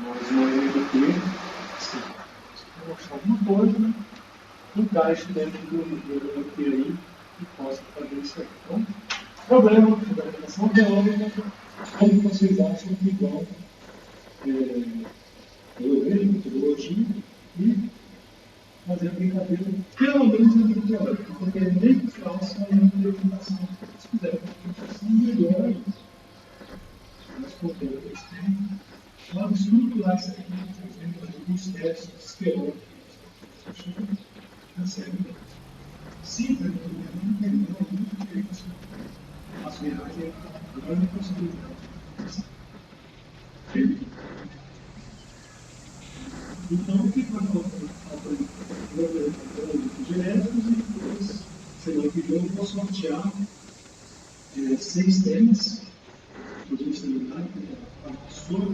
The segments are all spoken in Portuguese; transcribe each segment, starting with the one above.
mais uma vez aqui, assim, vou mostrar alguma coisa, encaixe dentro do aqui aí e possa fazer isso aí. Então, problema da aplicação teórica, como vocês acham que vão resolver metodologia e fazer a brincadeira, pelo menos na vida teórica, porque nem que façam uma implementação. Se fizer uma implementação, melhor ainda. Mas com o tempo que eles têm, vamos estruturar isso aqui, fazendo alguns testes esqueléticos. Simples, não tem muito diferença. As viagens, agora não consigo ver. Então, o que vai fazer? Genéricos e depois, semana que vem, eu vou sortear 6 temas para a gente terminar, sobre a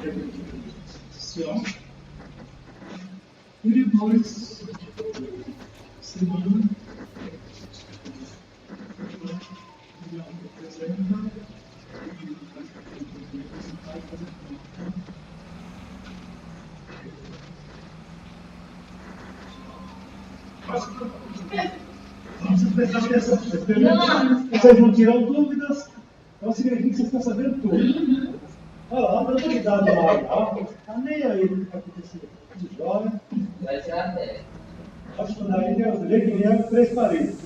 inteligência artificial. E depois, semana, vamos prestar atenção. Vocês não tiram dúvidas, então significa que vocês estão sabendo tudo. Olha lá, dá cuidado lá, tá nem aí o que vai acontecer. Joga. Vai ser a 10. Acho que daí Deus lê que nem 3 paredes.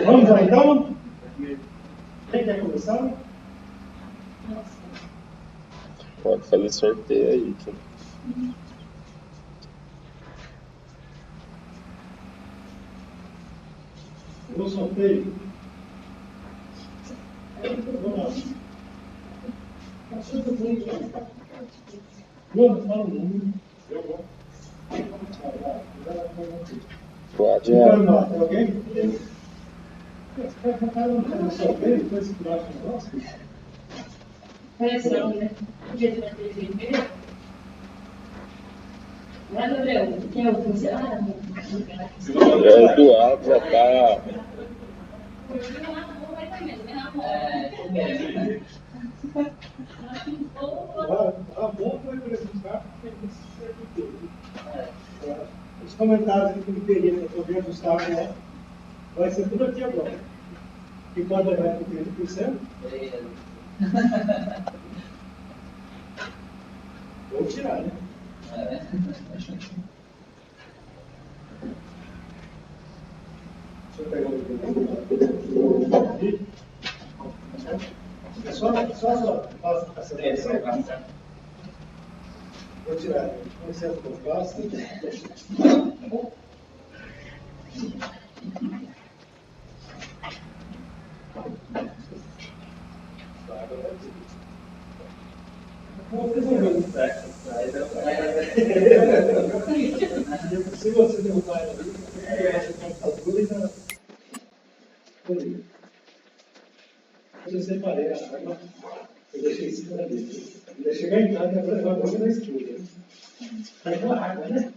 Vamos lá então? Quem quer começar? Pode fazer sorteio aí. Eu sorteio. Vamos lá. Bruno, fala o número. Eu vou. Pode. Tem alguém? Quer contar um sorteio? Depois se cuidar com o nosso? Pressão, né? Podia ter feito primeiro. Mas, Gabriel, quem é o funcionário? O Eduardo já está. A boa foi apresentar os comentários que ele teria para poder ajustar, né? Vai ser tudo aqui agora. E pode levar para 30%? Vou tirar, né? Deixa eu pegar o vídeo. É só essa versão. Vou tirar. Com licença, eu faço. Se você derrubar ela ali, eu acho que a computadora ainda. Eu separei a água, eu deixei em cima dele. Ainda chegar em casa, eu vou levar a boca na escura. Tá com água, né?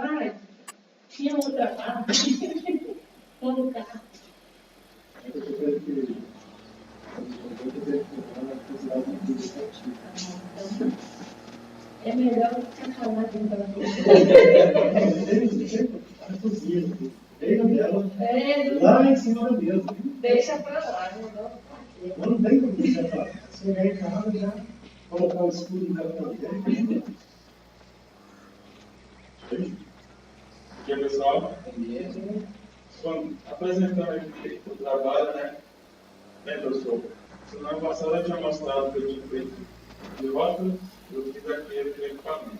Ai, tinha outra parte. Vamos cá. É melhor ficar calado então. Na cozinha, dentro dela, É, lá em cima da mesa. deixa pra lá, Não tem como deixar pra lá. Se chegar em casa, já colocar o escudo dela pra dentro. Aqui, pessoal. Apresentando aqui o trabalho, né, professor? Semana passada eu tinha mostrado que eu tinha feito de rotas, eu fiz aqui o equipamento.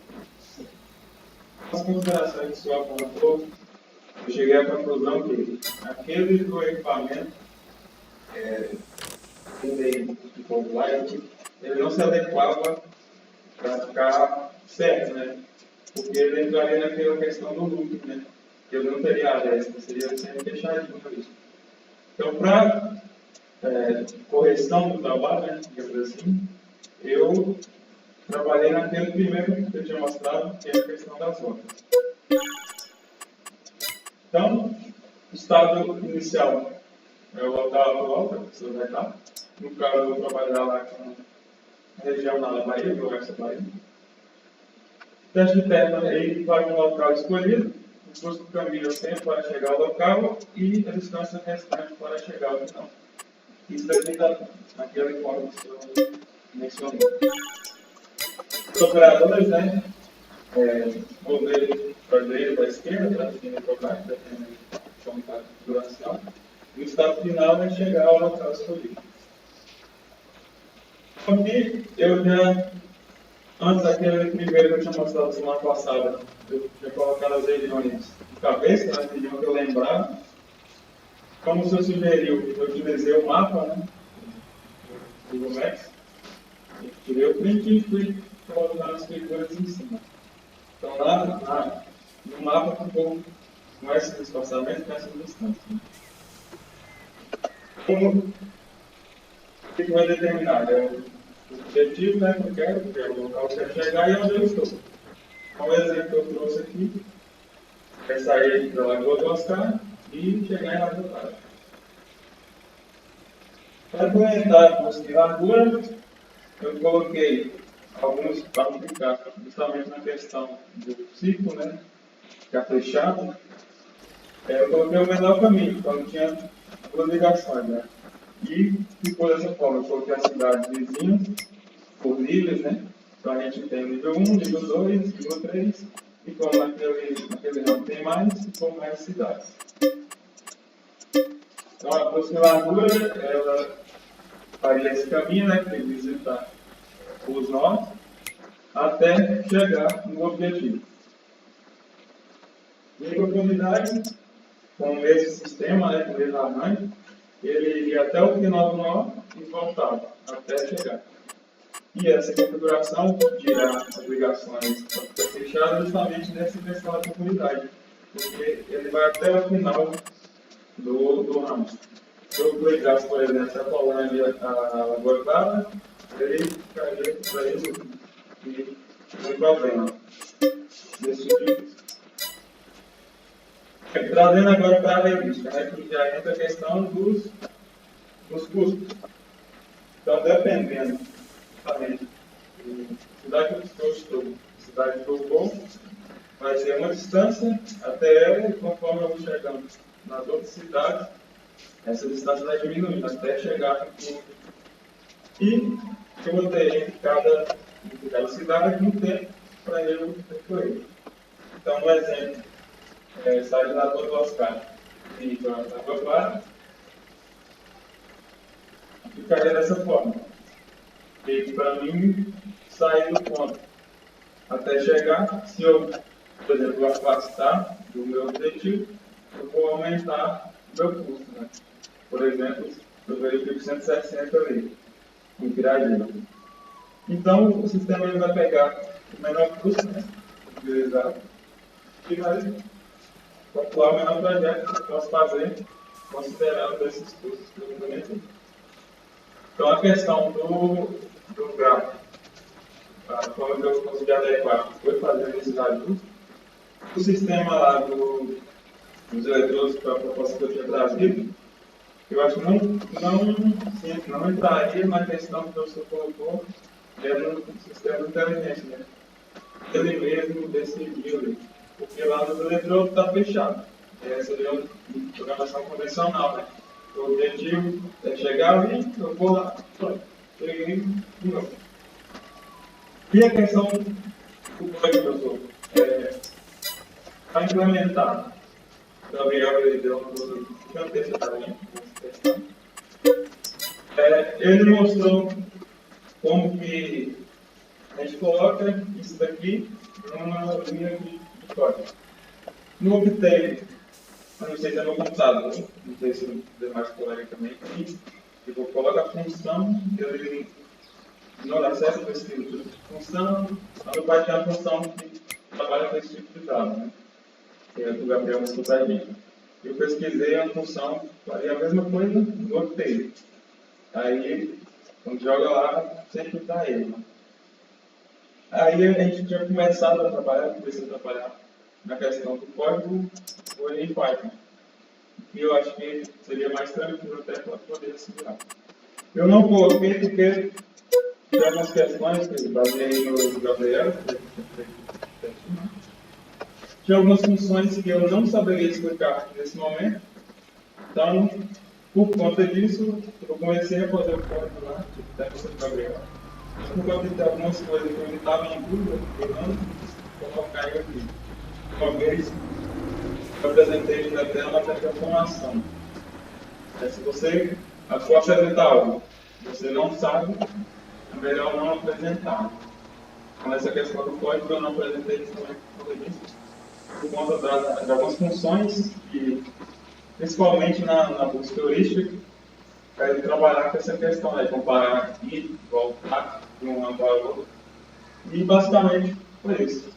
As considerações que o senhor apontou, eu cheguei à conclusão que aquele do equipamento, de Light, ele não se adequava para ficar certo, né? Porque ele entraria naquela questão do loop, né? Que ele não teria aresta, seria sempre fechadinho isso. Então, para correção do trabalho, né, digamos assim, eu trabalhei naquele primeiro que eu tinha mostrado, que é a questão das rotas. Então, o estado inicial é o local atual que a pessoa vai estar. No caso, eu vou trabalhar lá com a região lá da Bahia, do oeste da Bahia. O teste de perna, ele vai no local escolhido, o custo do caminho, o tempo para chegar ao local e a distância restante para chegar ao final. Isso daqui está naquele código que eu mencionei. Os operadores, né? Vou ver para a direita, para a esquerda, para cima e para baixo, dependendo da configuração. E o estado final é chegar ao local escolhido. Aqui eu já, antes daquele primeiro que eu tinha mostrado semana passada, eu tinha colocado as regiões de cabeça, na região que eu lembrava. Como o senhor sugeriu, eu utilizei o mapa, né? Do Google Maps. Eu tirei o print e fui colocando as figuras em cima. Então lá no mapa ficou com esses espaçamentos, com essas distâncias. Como o que vai determinar? É o objetivo, né, que eu quero, que é o local que eu quero chegar e onde eu estou. Então, o exemplo que eu trouxe aqui é sair da Lagoa do Oscar e chegar em Lagoa do Oscar. Para implementar a custo de largura, eu coloquei alguns para ficar justamente na questão do ciclo, né? Ficar fechado. Eu coloquei o menor caminho, quando tinha duas ligações, né? E ficou dessa forma, eu coloquei as cidades vizinhas por níveis, né? Então a gente tem nível 1, nível 2, nível 3, e como naquele ramo tem mais, ficou mais cidades. Então a próxima largura, ela faria esse caminho, né? Que visitar os nós, até chegar no objetivo. E a profundidade, com o mesmo sistema, né, com o mesmo arranjo, ele iria até o final do nó e voltava até chegar. E essa configuração dirá as ligações para ficar fechada justamente nessa questão da profundidade, porque ele vai até o final do ramo. Se eu ligasse, por exemplo, a Polônia a Lagoa Clara, ele ficaria para ele e não problema desse tipo. Trazendo agora para a revista, né, que já entra a questão dos custos. Então, dependendo justamente da cidade que eu estou, cidade que eu vou, vai ser uma distância até ela, e conforme eu vou chegando nas outras cidades, essa distância vai diminuindo até chegar aqui. E eu vou ter entre cada cidade um tempo para eu percorrer. Então, um exemplo. Sai de Lagoa do Oscar e para Lagoa Clara, ficaria dessa forma. E para mim, sair do ponto até chegar, se eu, por exemplo, afastar do meu objetivo, eu vou aumentar o meu custo. Né? Por exemplo, eu verifico 160 ali, em Piradinha. Então, o sistema ele vai pegar o menor custo, né? Utilizado, e vai calcular o menor trajeto que eu posso fazer, considerando esses custos que eu implementei. Então, a questão do gráfico, a forma que eu consegui adequar foi fazendo esses ajustes. O sistema lá dos eletrodos, para a proposta que eu tinha trazido, eu acho que não entraria na questão que o professor colocou, no sistema de inteligência, né? Ele mesmo decidiu, porque lá nos eletrodos está fechado. Seria uma programação convencional, né? O objetivo é chegar ali, eu vou lá, pronto, cheguei de novo. E a questão do código, professor? Para implementar, o Gabriel ele deu uma coisa gigantesca para mim, nessa questão. Ele mostrou como que a gente coloca isso daqui numa linha de código. No Octave, eu não sei se é no computador, não sei se o demais colega também tem, eu coloco a função, ele não dá certo com esse tipo de função, a meu pai tem uma função que trabalha com esse tipo de dado, né? Que é do Gabriel mostrou para a gente. Eu pesquisei a função, faria a mesma coisa no Octave. Aí, quando joga lá, sempre dá erro. Aí a gente tinha começado a trabalhar, comecei a trabalhar na questão do código ou em Python. E eu acho que seria mais tranquilo até para poder segurar. Eu não coloquei porque tem algumas questões que eu baseei no Gabriel, tinha algumas funções que eu não saberia explicar nesse momento. Então, por conta disso, eu comecei a fazer o código lá, da questão do Gabriel. Mas por conta de algumas coisas que eu estava em dúvida, eu não quis colocar ele aqui. Uma vez, eu apresentei na tela uma transformação. Se você for apresentar algo que você não sabe, é melhor não apresentar. Então, essa questão do código eu não apresentei também por causa disso, por conta de algumas funções, que, principalmente na busca heurística, para ele trabalhar com essa questão, né, comparar e voltar de uma para a outra. E basicamente foi isso.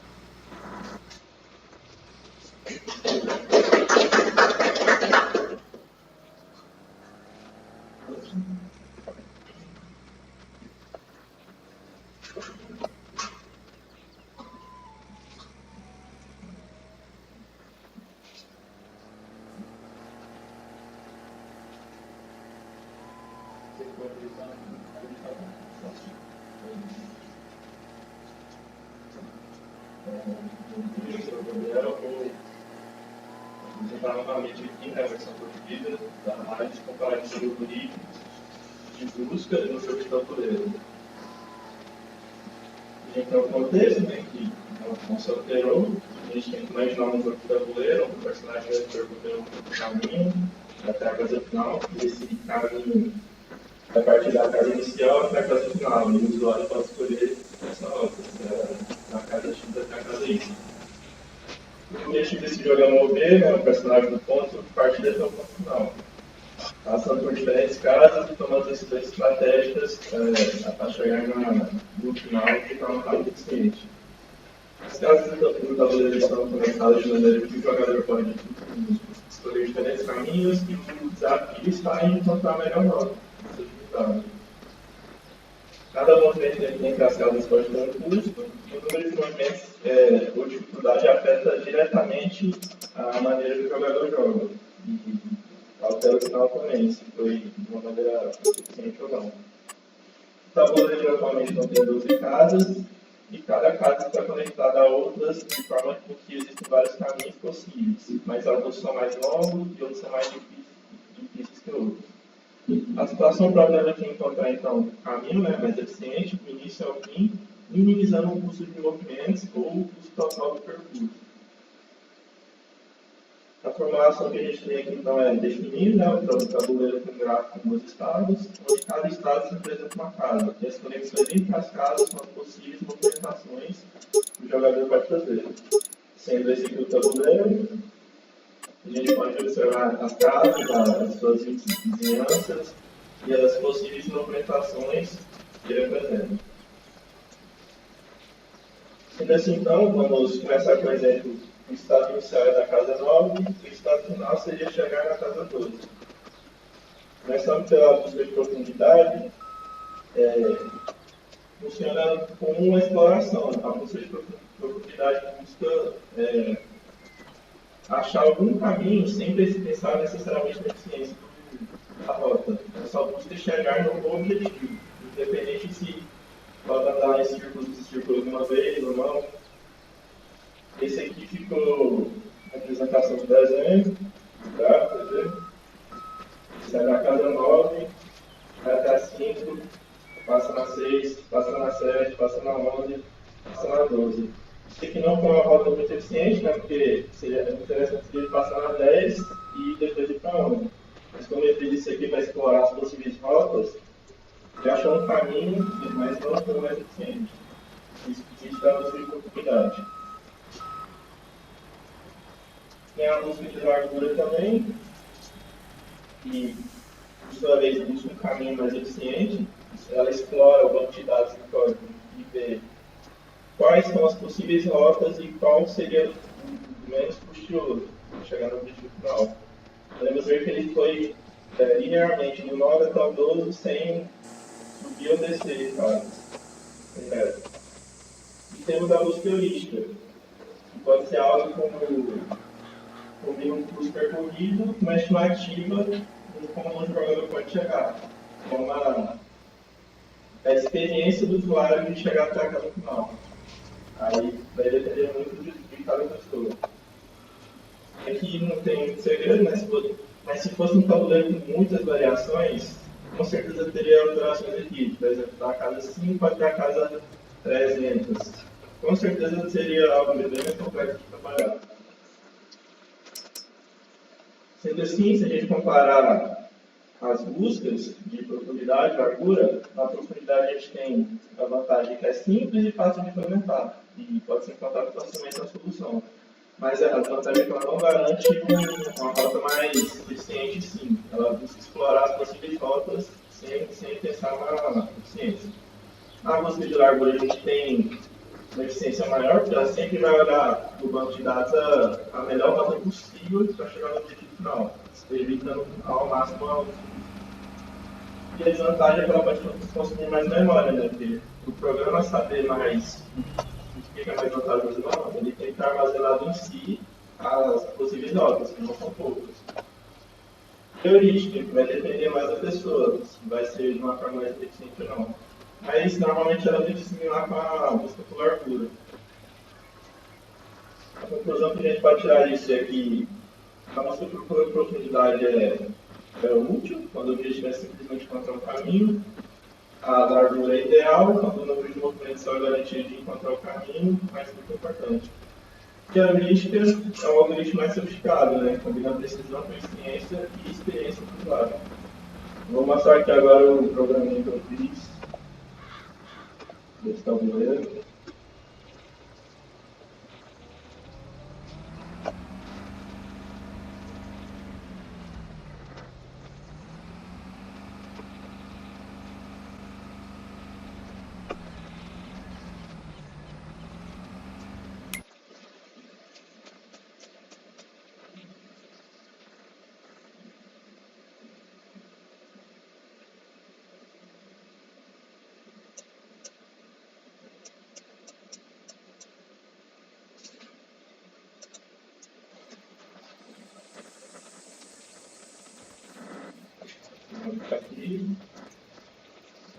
Eu vou apresentar novamente aqui a versão portuguesa da análise comparativa de busca no jogo de tabuleiro. Então, o contexto, né, que não se alterou, a gente tem que imaginar um jogo de tabuleiro, um personagem vai percorrer um caminho até a casa final, e esse caminho vai partir da casa inicial até a casa final, e o usuário pode escolher essa rota, da casa X até a casa Y. O objetivo desse jogo é mover, né, o personagem do ponto de partida até o ponto final, passando por diferentes casas e tomando decisões estratégicas para chegar no final de forma rápida e eficiente. As casas do tabuleiro são conectadas de maneira que o jogador pode escolher diferentes caminhos e o desafio está em encontrar a melhor rota. Cada movimento entre as casas pode ter um custo, e o número de movimentos ou dificuldade afeta diretamente a maneira que o jogador joga. E altera o final também, se foi de uma maneira eficiente ou não. O tabuleiro atualmente contém 12 casas, e cada casa está conectada a outras de forma que existem vários caminhos possíveis, mas alguns são mais longos e outros são mais difíceis que outros. A situação própria é encontrar, então, o caminho mais eficiente, do início ao fim, minimizando o custo de movimentos ou o custo total do percurso. A formulação que a gente tem aqui, então, é definir o tabuleiro com gráfico com os estados, onde cada estado representa uma casa, e as conexões entre as casas são as possíveis movimentações que o jogador pode fazer. Sendo esse aqui o tabuleiro, a gente pode observar as casas, as suas vizinhanças e as possíveis movimentações que ele apresenta. Sendo assim, então, vamos começar com o exemplo. O estado inicial é da casa 9 e o estado final seria chegar na casa 12. Começando pela busca de profundidade, funciona como uma exploração. A busca de profundidade busca achar algum caminho sem pensar necessariamente na eficiência da rota. É só busca chegar no objetivo, independente se pode andar em círculos uma vez ou não. Esse aqui ficou a apresentação do desenho, tá? Sai da casa 9, vai até a 5, passa na 6, passa na 7, passa na 11, passa na 12. Isso aqui não foi uma rota muito eficiente, né? Porque seria interessante se ele passar na 10 e depois ir para 11. Mas como ele fez isso aqui para explorar as possíveis rotas, ele achou um caminho, mas não foi mais eficiente. Isso dá busca de oportunidade. Tem a busca de largura também, que, por sua vez, busca um caminho mais eficiente. Ela explora o banco de dados do código e vê quais são as possíveis rotas e qual seria o menos custoso para chegar no objetivo final. Podemos ver que ele foi linearmente do 9 até o 12 sem subir ou descer, cara. E temos a busca heurística, pode ser algo como um custo percorrido, uma estimativa de como o jogador pode chegar. Como a experiência do usuário de chegar até aquela final. Aí vai depender muito de cada pessoa. Aqui não tem muito segredo, mas se fosse um tabuleiro com muitas variações, com certeza teria alterações aqui. Por exemplo, da casa 5 até a casa 300. Com certeza seria algo bem mais complexo de trabalhar. Sendo assim, se a gente comparar as buscas de profundidade, largura, na profundidade a gente tem a vantagem que é simples e fácil de implementar, e pode ser encontrado facilmente na solução. Mas a vantagem é que ela não garante uma rota mais eficiente, sim. Ela busca explorar as possíveis rotas sem pensar na eficiência. Na busca de largura a gente tem uma eficiência maior, porque ela sempre vai olhar no banco de dados a melhor rota possível para chegar no objetivo final, evitando ao máximo a uso. E a desvantagem é que ela pode consumir mais memória, né? Porque o programa saber mais o que é mais vantajoso ou não, ele tem que estar armazenado em si as possíveis rotas, que não são poucas. Heurística, que vai depender mais da pessoa, se vai ser de uma forma mais eficiente ou não. Mas normalmente ela é muito similar com a busca por largura. A conclusão que a gente pode tirar disso é que a busca por profundidade é útil, quando o objetivo é simplesmente encontrar um caminho. A largura é ideal, quando o número de movimentos é garantia de encontrar o caminho, mas muito importante. E a heurística é um algoritmo mais sofisticado, né? Combina precisão com eficiência e experiência do usuário. Vou mostrar aqui agora o programinha que eu fiz desse tabuleiro.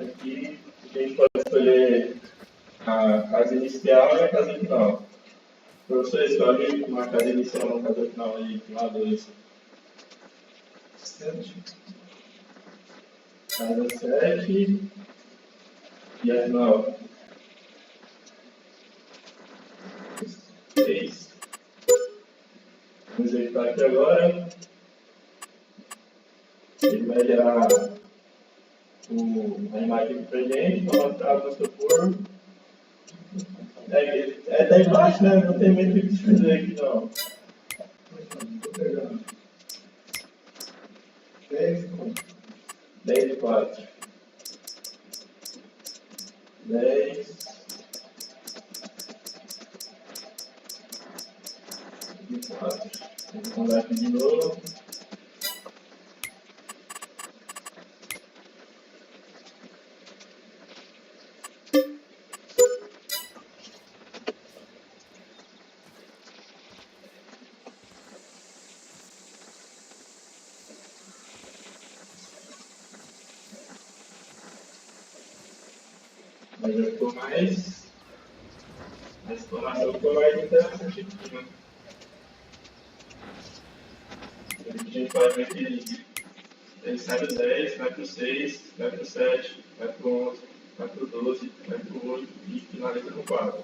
Aqui a gente pode escolher a casa inicial e a casa final. O professor escolhe uma casa inicial e uma casa final aí, lá 2. Casa 7 e a final 6. Vamos executar aqui agora. Ele vai gerar a imagem para gente, para mostrar o nosso corpo. Tá embaixo, né? Não tem muito o que escrever aqui, não. 10 e 4. 10 e 4. Vamos mandar aqui de novo. Mas já ficou mais. A explanação ficou mais interessante aqui, né? A gente pode ver que ele sai do 10, vai para o 6, vai para o 7, vai para o 11, vai para o 12, vai para o 8 e finaliza no 4.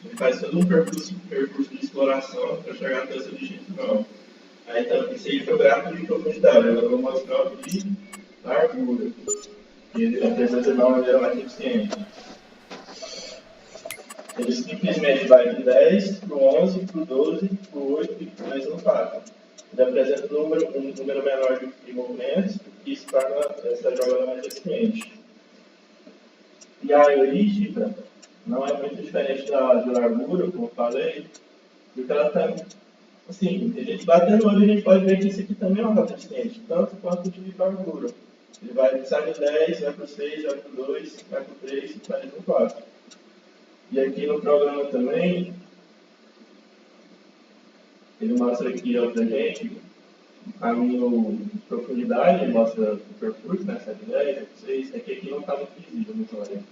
Ele faz todo um percurso de exploração para chegar até esse objetivo final. Aí então, esse aí foi o gráfico de profundidade. Agora eu vou mostrar o de largura, que ele apresenta de uma maneira mais eficiente. Ele simplesmente vai do 10 para o 11, para o 12, para o 8 e finaliza no 4. Ele apresenta um número menor de movimentos, e isso torna essa jogada mais eficiente. E a heurística não é muito diferente de largura, como eu falei, porque ela está, assim, a gente batendo o olho, a gente pode ver que isso aqui também é uma rota eficiente, tanto quanto de largura. Ele sai do 10, vai para o 6, vai para o 2, vai para o 3 e vai para o 4. E aqui no programa também, Ele mostra aqui ó, pra gente o caminho de profundidade, ele mostra o percurso, né, 710, 6, aqui não está muito visível no usuário.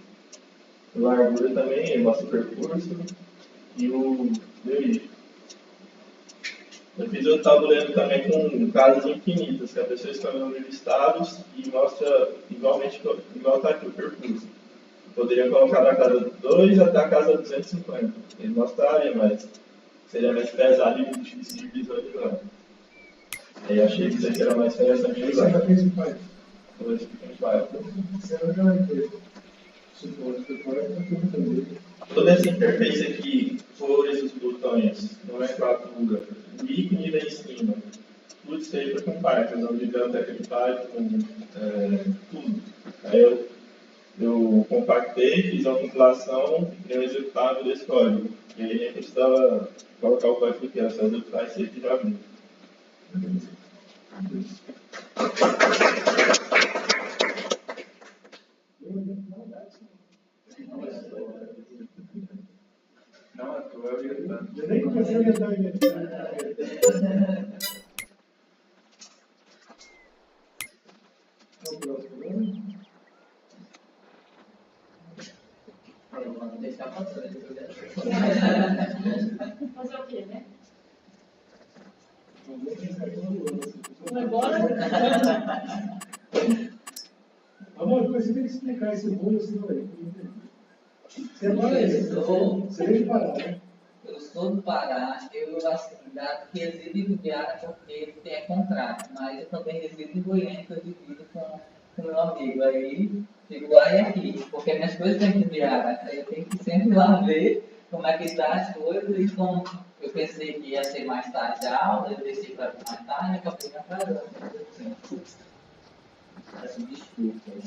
O largura também, ele mostra o percurso e o delírio. Eu fiz o tabuleiro também com casas infinitas, que a pessoa escolhe o número de estados e mostra igualmente, igual está aqui o percurso. Eu poderia colocar da casa 2 até a casa 250. Ele mostraria, mas seria mais pesado e difícil de visualizar. Aí achei que isso aqui era mais interessante de Você usar. já fez o pai? Então, esse aqui a gente vai. Você já vai ter. Suposto, agora está tudo também. Toda essa interface aqui, cores, os botões, nomenclatura, o ícone lá em cima, tudo isso aí foi com Python, a biblioteca de Python, tudo. Aí eu compactei, fiz a compilação e o resultado desse código. E aí a gente precisava colocar o código que era só executar esse aqui já abriu. Não, a tua é orientando. Eu nem comecei a entrar em Vamos deixar passando. Fazer o quê, né? Vamos Vamos embora? Amor, você tem que explicar esse bolo, senão aí. Você é sou- Você vem de Pará, né? Eu sou do Pará, eu assim, resido em Ibiara porque é contrato, mas eu também resido em Goiânia, que eu divido com meu amigo. Aí fico lá e aqui, porque minhas coisas estão em Ibiara, aí eu tenho que sempre ir lá ver como é que está as coisas e como eu pensei que ia ser mais tarde a aula, eu deixei para mais tarde e acabei me atrasando. Peço desculpas.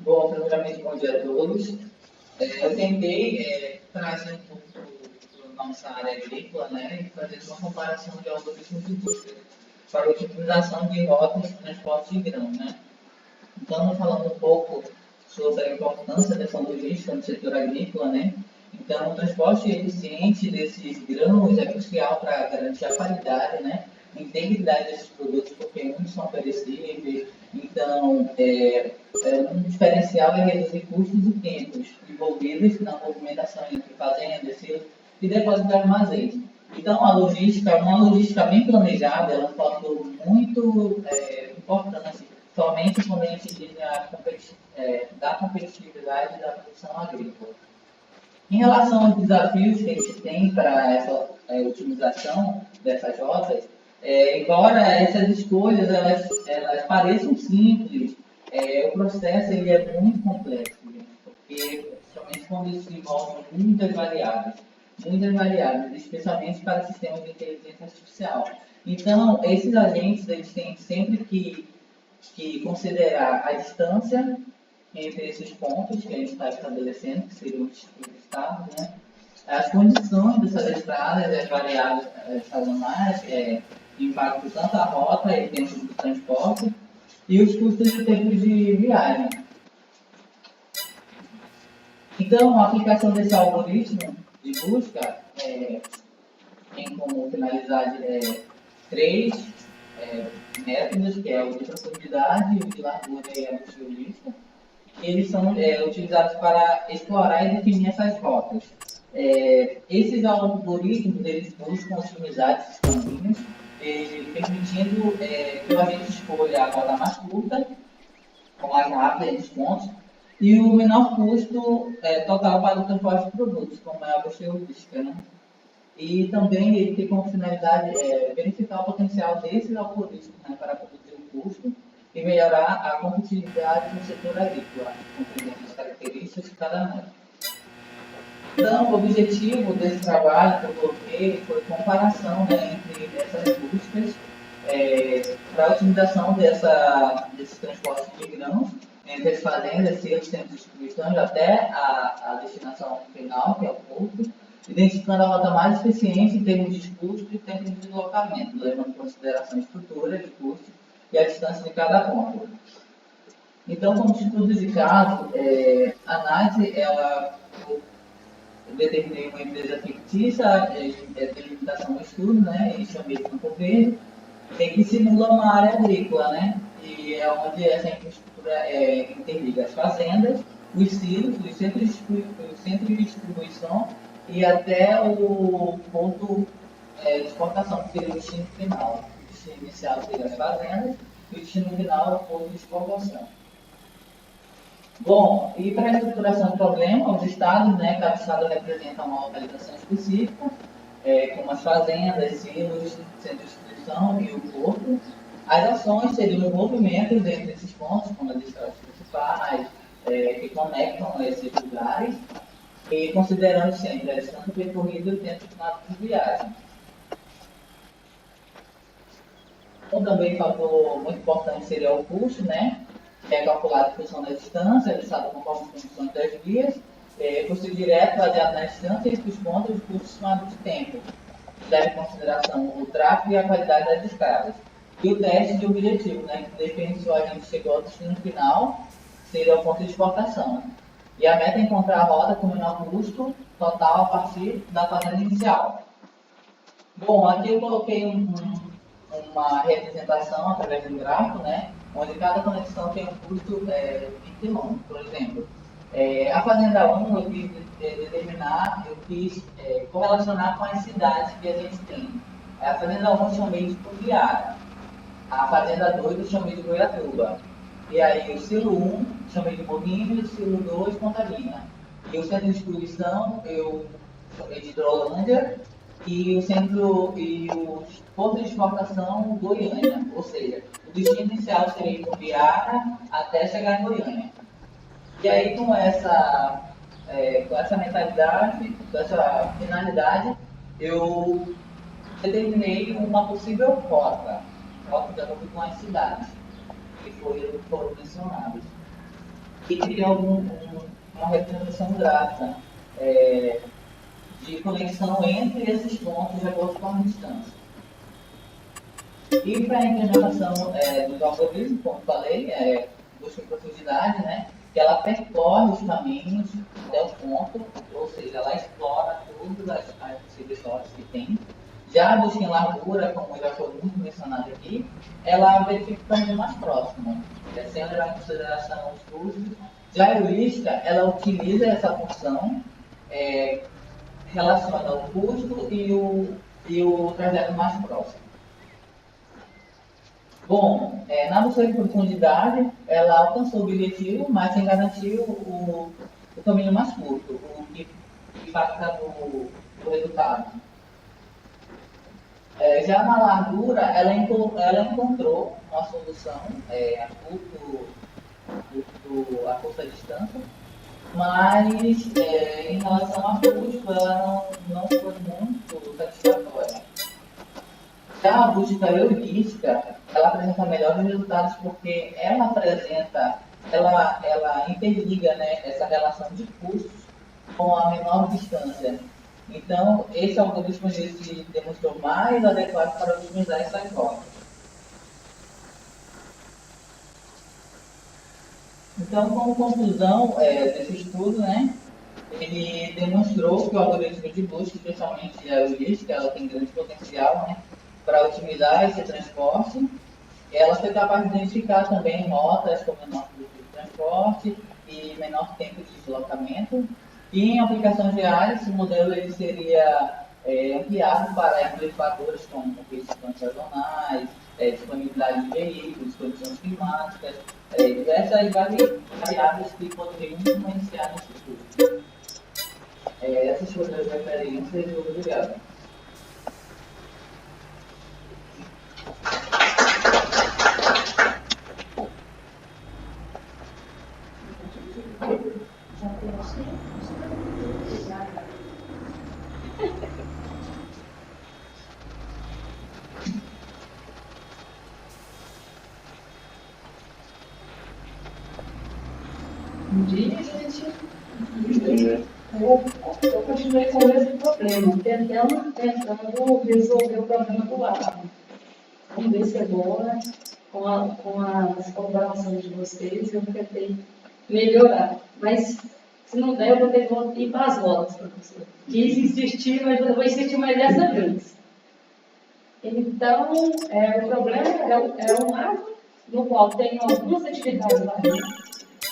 Bom, primeiramente, bom dia a todos. Eu tentei trazer um pouco para a nossa área agrícola, né, e fazer uma comparação de algoritmos de busca para a otimização de rotas de transporte de grão, né. Então, falando um pouco sobre a importância dessa logística no setor agrícola, né. Então, o transporte eficiente desses grãos é crucial para garantir a qualidade, né, a integridade desses produtos, porque muitos são perecíveis. Então, um diferencial é reduzir custos e tempos envolvidos na movimentação entre fazendas, silos e depósitos de armazéns. Então, a logística, uma logística bem planejada, é um fator muito importante, somente quando a gente diz da competitividade da produção agrícola. Em relação aos desafios que a gente tem para essa otimização dessas rotas, embora essas escolhas elas pareçam simples, o processo ele é muito complexo, gente, porque principalmente quando isso envolve muitas variáveis, especialmente para sistemas de inteligência artificial. Então, esses agentes eles têm sempre que considerar a distância entre esses pontos que a gente está estabelecendo, que seriam os estados, né? As condições dessas estradas e as variáveis sazonais, impactam tanto a rota e o tempo do transporte e os custos de tempo de viagem. Então, a aplicação desse algoritmo de busca tem como finalidade três métodos, que é o de profundidade, o de largura e a heurística. Eles são utilizados para explorar e definir essas rotas. Esses algoritmos eles buscam otimizar esses caminhos, permitindo que o agente escolha a rota mais curta, com mais rápida em descontos, e o menor custo total para o transporte de produtos, como é a busca heurística, né? E também ele tem como finalidade verificar o potencial desses algoritmos, né, para reduzir o custo e melhorar a competitividade do setor agrícola, compreendendo as características de cada método. Então, o objetivo desse trabalho que eu coloquei foi comparação, né, entre essas buscas para a otimização desse transporte de grãos entre as fazendas, silos, centros de distribuição até a destinação final, que é o porto, identificando a rota mais eficiente em termos de custo e tempo de deslocamento, levando em consideração a estrutura de custo e a distância de cada ponto. Então, como estudo de caso, a análise, eu determinei uma empresa fictícia, tem limitação ao estudo, né, e chamei de Campo Verde, que simula uma área agrícola, né, e é onde essa infraestrutura interliga as fazendas, os silos, os centros de distribuição e até o ponto de exportação, que seria o destino final. O destino inicial seria as fazendas e o destino final é o ponto de exportação. Bom, e para a estruturação do problema, os estados, né, cada estado representa uma localização específica, como as fazendas, silos, centro de distribuição e o porto. As ações seriam movimentos entre esses pontos, como as estradas principais, que conectam esses lugares, e considerando sempre a distância percorrida e o tempo estimado de viagem. Também fator muito importante seria o custo, né? Que é calculado em função da distância, listado conforme as condições das vias, custo direto baseado na distância entre os pontos e custo estimado de tempo. Leva em consideração o tráfego e a qualidade das estradas. E o teste de objetivo, né? Que define se o agente chegou ao destino final, seria o ponto de exportação. E a meta é encontrar a rota com o menor custo total a partir da fazenda inicial. Bom, aqui eu coloquei uma representação através de um gráfico, né, onde cada conexão tem um custo em quilômetros, por exemplo. A Fazenda 1 eu quis determinar, correlacionar com as cidades que a gente tem. A Fazenda 1 eu chamei de Pugliara, a Fazenda 2 eu chamei de Goiatuba, e aí o Silo 1 chamei de Morrinho e o Silo 2 Pontalina. E o centro de distribuição eu chamei de Hidrolândia, e o centro e o ponto de exportação Goiânia, ou seja, o destino inicial seria em Pugliara até chegar em Goiânia. E aí com essa mentalidade, com essa finalidade, eu determinei uma possível rota de acordo com as cidades que foram mencionadas. E criei uma representação gráfica de conexão entre esses pontos de acordo com a distância. E para a implementação dos algoritmos, como falei, busca em profundidade, né, que ela percorre os caminhos até o ponto, ou seja, ela explora todas as possíveis rotas que tem. Já a busca em largura, como já foi muito mencionado aqui, ela verifica o caminho mais próximo, sem levar em consideração os custos. Já a heurística, ela utiliza essa função, relaciona o custo e o trajeto mais próximo. Bom, na busca de profundidade, ela alcançou o objetivo, mas sem garantir o caminho mais curto, o que impacta no resultado. Já na largura, ela encontrou uma solução a curta distância, mas em relação a custo, ela não foi muito satisfatória. Já a busca heurística, ela apresenta melhores resultados porque ela interliga, né, essa relação de custos com a menor distância. Então, esse algoritmo se demonstrou mais adequado para otimizar essas rotas. Então, como conclusão desse estudo, né, ele demonstrou que o algoritmo de busca, especialmente a heurística, ela tem grande potencial, né, para otimizar esse transporte. Ela foi capaz de identificar também rotas com menor custo de transporte e menor tempo de deslocamento. E em aplicações reais, esse modelo ele seria ampliado para amplificadores como restrições sazonais, disponibilidade de veículos, condições climáticas, diversas variáveis que poderiam influenciar nesse estudo. Essas foram as referências e obrigado. Bom dia, gente. Eu continuei com o mesmo problema. tema, tentando resolver o problema do ar. Vamos ver se agora, com as colaborações de vocês, eu tentei melhorar. Mas, se não der, eu vou ter que ir para as rodas, professor. Quis insistir, mas eu vou insistir mais dessa vez. Então, o problema é um árvore no qual tem algumas atividades lá dentro.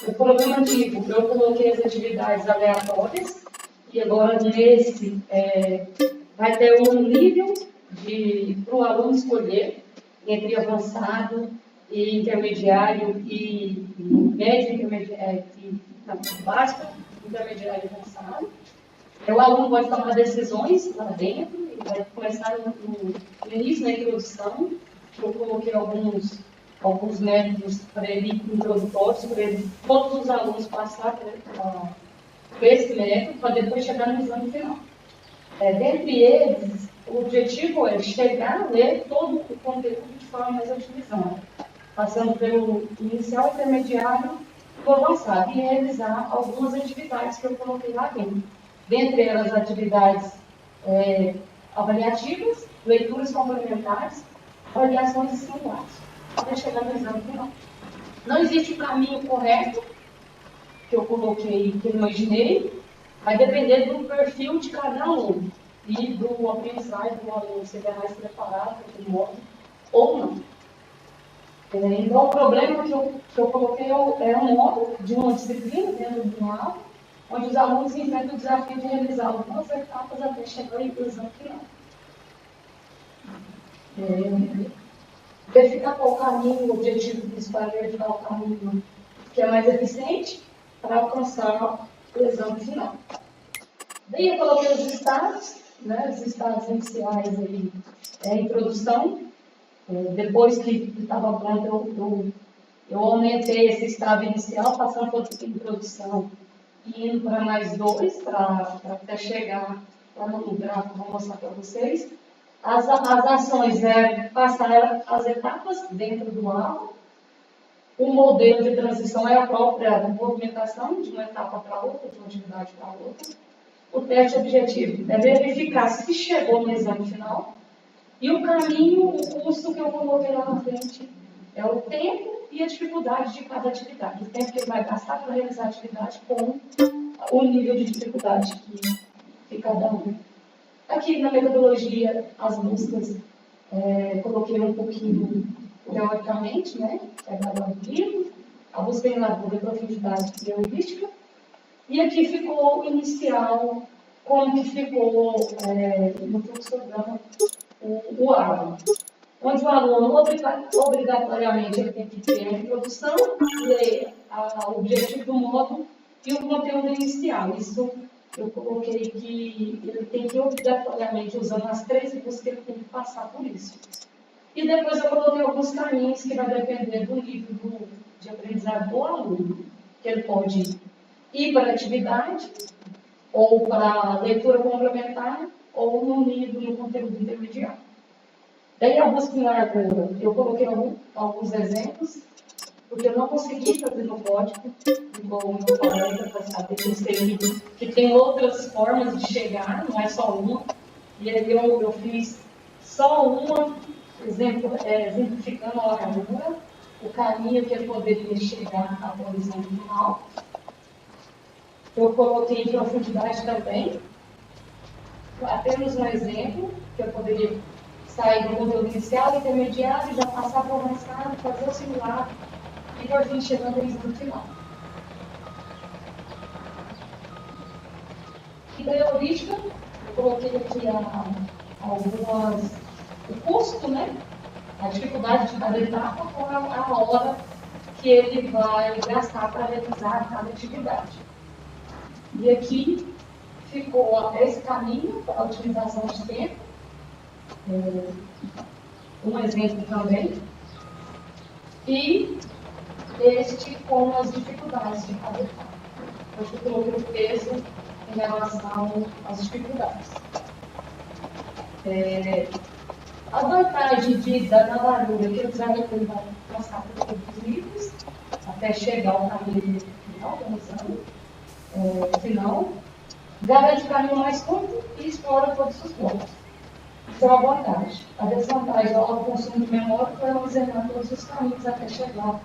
O programa antigo, eu coloquei as atividades aleatórias, e agora nesse vai ter um nível para o aluno escolher entre avançado e intermediário e médio, intermediário, básico, intermediário e avançado. O aluno pode tomar decisões lá dentro, e vai começar no início, na introdução. Eu coloquei alguns métodos para ele, introdutórios, para todos os alunos passarem por esse método, para depois chegar no exame final. Dentre eles, o objetivo é chegar a ler todo o conteúdo de forma mais otimizada, passando pelo inicial, intermediário e o avançado, e realizar algumas atividades que eu coloquei lá dentro. Dentre elas, atividades avaliativas, leituras complementares, avaliações e simulados, até chegar no exame final. Não existe um caminho correto que eu coloquei, que eu imaginei, vai depender do perfil de cada aluno e do aprendizagem do aluno, se ele é mais preparado para aquele modo ou não. Então, o problema que eu coloquei é um modo de uma disciplina dentro de uma aula, onde os alunos enfrentam o desafio de realizar algumas etapas até chegar ao exame final. Verificar qual o caminho, o objetivo principal é verificar o caminho que é mais eficiente para alcançar o exame final. Daí eu coloquei os estados, né, os estados iniciais aí, introdução. Depois que estava pronto, eu aumentei esse estado inicial, passando por introdução e indo para mais 2, para até chegar lá no gráfico, vou mostrar para vocês. As ações passar as etapas dentro do aula. O modelo de transição é a própria movimentação de uma etapa para outra, de uma atividade para outra. O teste objetivo é verificar se chegou no exame final. E o caminho, o custo que eu coloquei lá na frente é o tempo e a dificuldade de cada atividade. O tempo que ele vai gastar para realizar a atividade com o nível de dificuldade que cada um. Aqui na metodologia, as buscas, coloquei um pouquinho teoricamente, né? Pegada do livro, a busca em largura, profundidade e heurística. E aqui ficou o inicial, como que ficou no fluxograma o aula. Onde o aluno, obrigatoriamente, ele tem que ter a introdução, ler o objetivo do módulo e o conteúdo inicial. Isso eu coloquei que ele tem que, obrigatoriamente, usando as 3 buscas, ele tem que passar por isso. E depois eu coloquei alguns caminhos que vai depender do nível de aprendizado do aluno, que ele pode ir para a atividade, ou para a leitura complementar, ou no nível do conteúdo intermediário. Daí a busca em largura, eu coloquei alguns exemplos, porque eu não consegui fazer no código, igual eu falei, para saber que tem outras formas de chegar, não é só uma. E aí eu fiz só uma, exemplificando a largura, o caminho que ele poderia chegar até o exame final. Eu coloquei em profundidade também, apenas um exemplo, que eu poderia sair do conteúdo inicial, intermediário, já passar para o avançado, fazer o simulado e por fim chegando ao exame final. E da heurística, eu coloquei aqui o custo, né? A dificuldade de cada etapa com a hora que ele vai gastar para realizar cada atividade. E aqui ficou esse caminho para a utilização de tempo. Um exemplo também. E este com as dificuldades de cada etapa. Eu coloquei o peso em relação às dificuldades. A vantagem da largura que eu precisaria que ele vai passar por todos os livros, até chegar ao caminho final, do exame final. garante o caminho mais curto e explora todos os blocos. Isso é uma vantagem. A desvantagem é o consumo de memória para armazenar todos os caminhos até chegar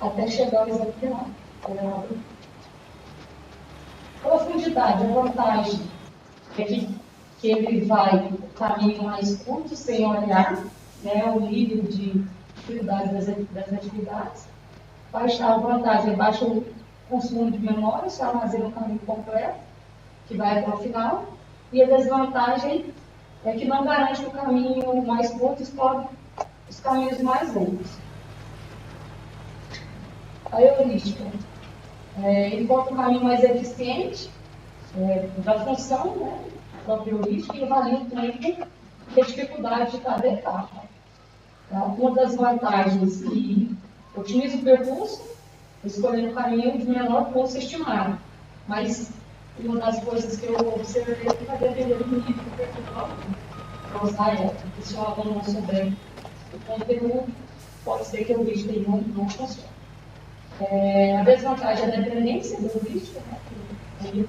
ao exame final. Profundidade, a vantagem é que ele vai o caminho mais curto sem olhar, né, o nível de dificuldade das atividades. A vantagem é baixo consumo de memória, só armazena o caminho completo, que vai até o final. E a desvantagem é que não garante o caminho mais curto, explore os caminhos mais longos. A heurística. Ele bota o caminho mais eficiente da função, né, da própria heurística, e avalia o tempo e a dificuldade de cada etapa. Tá? Uma das vantagens é que otimiza o percurso, escolhendo o caminho de menor custo estimado. Mas uma das coisas que eu observei é que vai depender do nível do percurso do aluno. Para usar ela, porque se o aluno não souber o conteúdo, pode ser que a heurística não funcione. A desvantagem é a dependência da heurística, né, que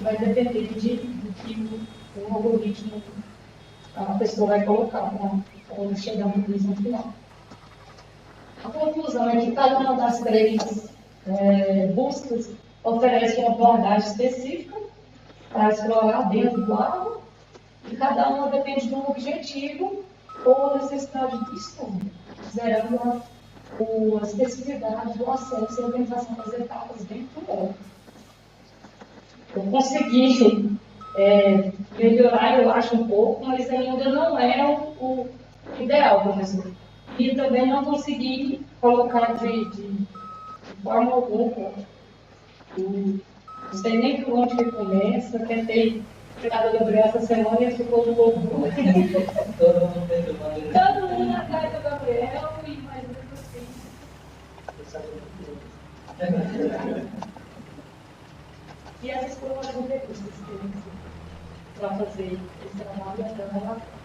vai depender do que o algoritmo a pessoa vai colocar quando chegar no quiz no final. A conclusão é que cada uma das três buscas oferece uma abordagem específica para explorar dentro do alvo, e cada uma depende de um objetivo ou necessidade de estudo, considerando a especificidade do acesso e a organização das etapas dentro do alvo. Eu consegui melhorar, eu acho, um pouco, mas ainda não é o ideal, professor. E também não consegui colocar de forma alguma. Não sei nem por onde que começa. Tentei pegar o Gabriel essa semana e ficou um pouco. Todo mundo perturbando. Todo mundo atrás do Gabriel e mais ou menos assim. E essas foram as entrevistas que eu fiz para fazer esse trabalho até o relatório.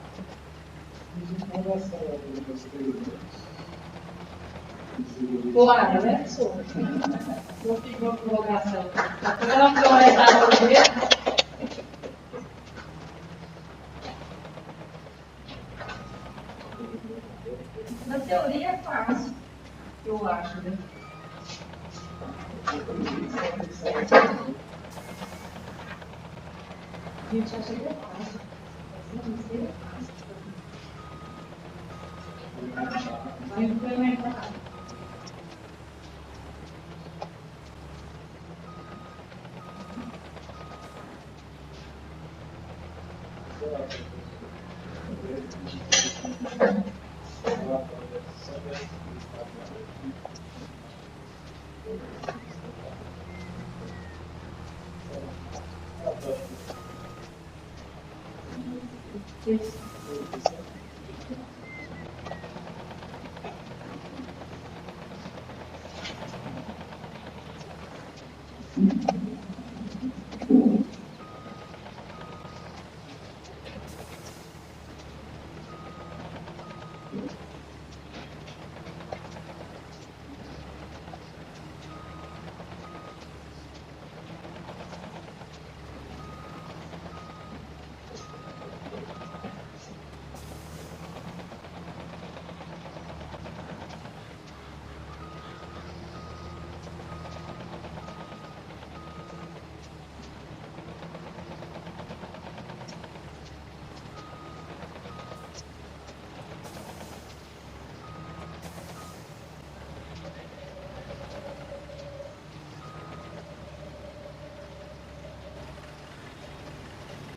Claro, né, professor? Não fiz uma prorrogação. Não prorrogação primeiro. Na teoria é fácil, eu acho, né? A gente acha que é fácil. Vai implementar.